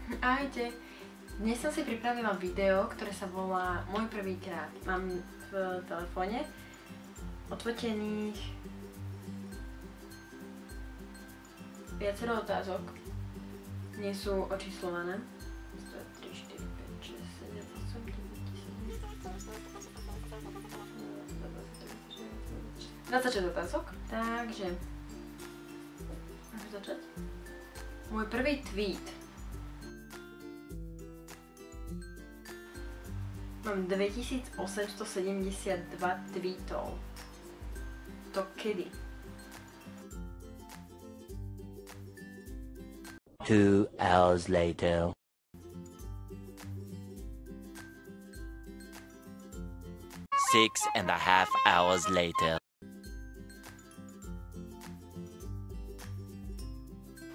Ahojte. Dnes som si pripravila video, ktoré sa volá Môj prvýkrát. Mám v telefóne odfotených viacero otázok. Nie sú očíslované. 3, 4, 5, 6, 7, 8, 26 otázok. Takže môžem začať? Môj prvý tweet. Mám 2872 tweetov. To kedy? 2 hours later. 6.5 hours later.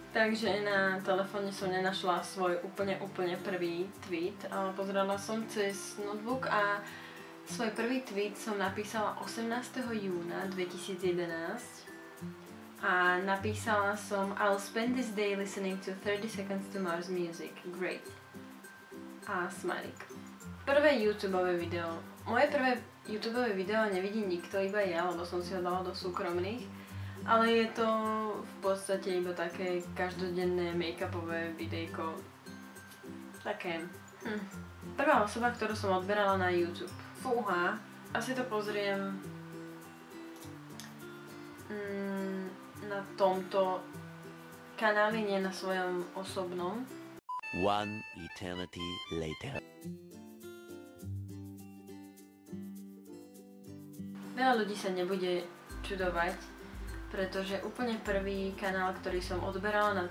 Takže na telefóne som nenašla svoj úplne prvý tweet, ale pozerala som cez notebook a svoj prvý tweet som napísala 18. júna 2011 a napísala som I'll spend this day listening to 30 seconds to Mars music, great. A smajlik. Prvé YouTubeové video. Moje prvé YouTubeové video nevidí nikto, iba ja, lebo som si ho dala do súkromných. Ale je to v podstate iba také každodenné make-upové videjko. Také. Prvá osoba, ktorú som odberala na YouTube. Fúha, asi to pozriem na tomto kanáli, nie na svojom osobnom. 1 eternity later. Veľa ľudí sa nebude čudovať, pretože úplne prvý kanál, ktorý som odberala na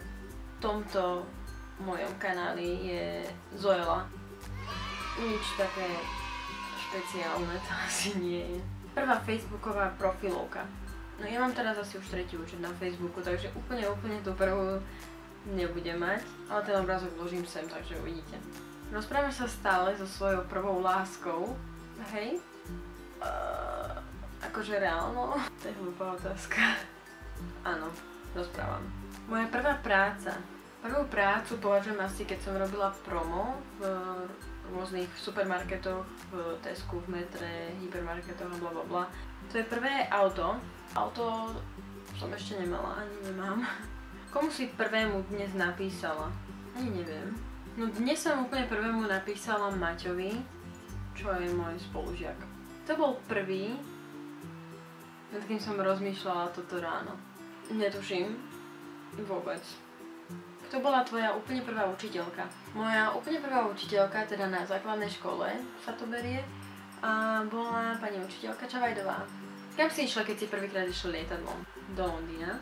tomto mojom kanáli je Zoela. Nič také špeciálne to asi nie je. Prvá facebooková profilovka. No ja mám teraz asi už tretí účet na Facebooku, takže úplne tú prvú nebudem mať, ale ten obrázok vložím sem, takže uvidíte. Rozprávaš sa stále so svojou prvou láskou, hej? Akože reálno? To je hlúpa otázka. Áno, rozprávam. Moja prvá práca. Prvú prácu považujem asi, keď som robila promo v rôznych supermarketoch, v Tesku, v Metre, hypermarketoch a blablabla. To je prvé auto. Auto som ešte nemala, ani nemám. Komu si prvému dnes napísala? Ani neviem. No dnes som úplne prvému napísala Maťovi, čo je môj spolužiak. To bol prvý, nad kým som rozmýšľala toto ráno. Netuším. Vôbec. Kto bola tvoja úplne prvá učiteľka? Moja úplne prvá učiteľka, teda na základnej škole sa to berie, a bola pani učiteľka Čavajdová. Kam si išla, keď si prvýkrát išla lietadlom? Do Londýna.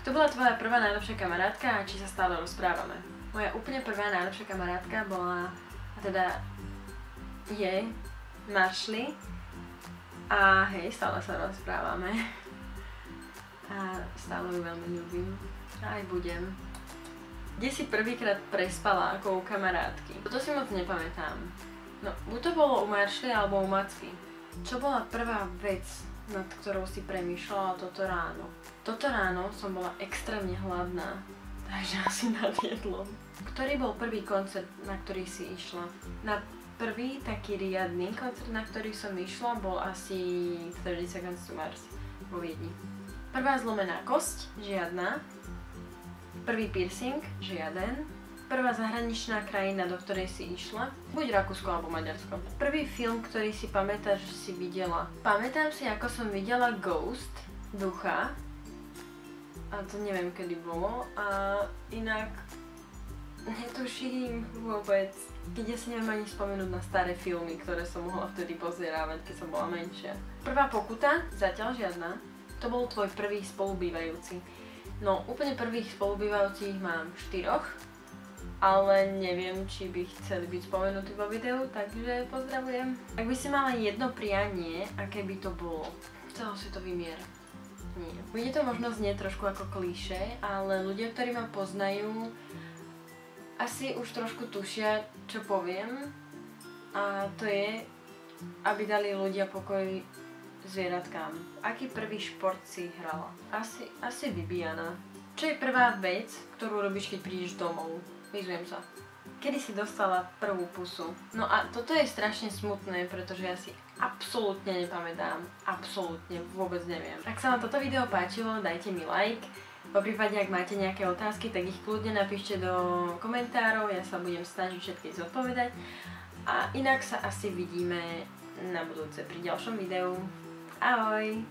Kto bola tvoja prvá najlepšia kamarátka a či sa stále rozprávame? Moja úplne prvá najlepšia kamarátka bola, teda je Maršli. A hej, stále sa rozprávame. A stále ju veľmi ľúbim. Aj budem. Kde si prvýkrát prespala ako u kamarátky? To si moc nepamätám. No, buď to bolo u Maršli alebo u Macky. Čo bola prvá vec, nad ktorou si premýšľala toto ráno? Toto ráno som bola extrémne hladná, takže asi nad jedlom. Ktorý bol prvý koncert, na ktorý si išla? Na prvý taký riadny koncert, na ktorý som išla, bol asi 30 Seconds to Mars vo Viedni. Prvá zlomená kosť? Žiadna. Prvý piercing? Žiaden. Prvá zahraničná krajina, do ktorej si išla? Buď Rakúsko alebo Maďarsko. Prvý film, ktorý si pamätáš, že si videla? Pamätám si, ako som videla Ghost, ducha. A to neviem, kedy bolo. A inak netuším vôbec. Keď ja si neviem ani spomenúť na staré filmy, ktoré som mohla vtedy pozerávať, keď som bola menšia. Prvá pokuta? Zatiaľ žiadna. To bol tvoj prvý spolubývajúci. No, úplne prvých spolubývajúcich mám 4, ale neviem, či by chceli byť spomenutí vo videu, takže pozdravujem. Ak by si mala jedno prianie, aké by to bolo? Chcela si to vymier. Nie. Bude to možno znieť trošku ako klišé, ale ľudia, ktorí ma poznajú, asi už trošku tušia, čo poviem, a to je, aby dali ľudia pokoj zvieratkám. Aký prvý šport si hrala? Asi vybíjana. Čo je prvá vec, ktorú robíš, keď prídeš domov? Vyzujem sa. kedy si dostala prvú pusu. No a toto je strašne smutné, pretože ja si absolútne nepamätám. Absolútne vôbec neviem. Ak sa vám toto video páčilo, dajte mi like. Po prípade, ak máte nejaké otázky, tak ich kľudne napíšte do komentárov. Ja sa budem snažiť všetky zodpovedať. A inak sa asi vidíme na budúce pri ďalšom videu. Ahoj!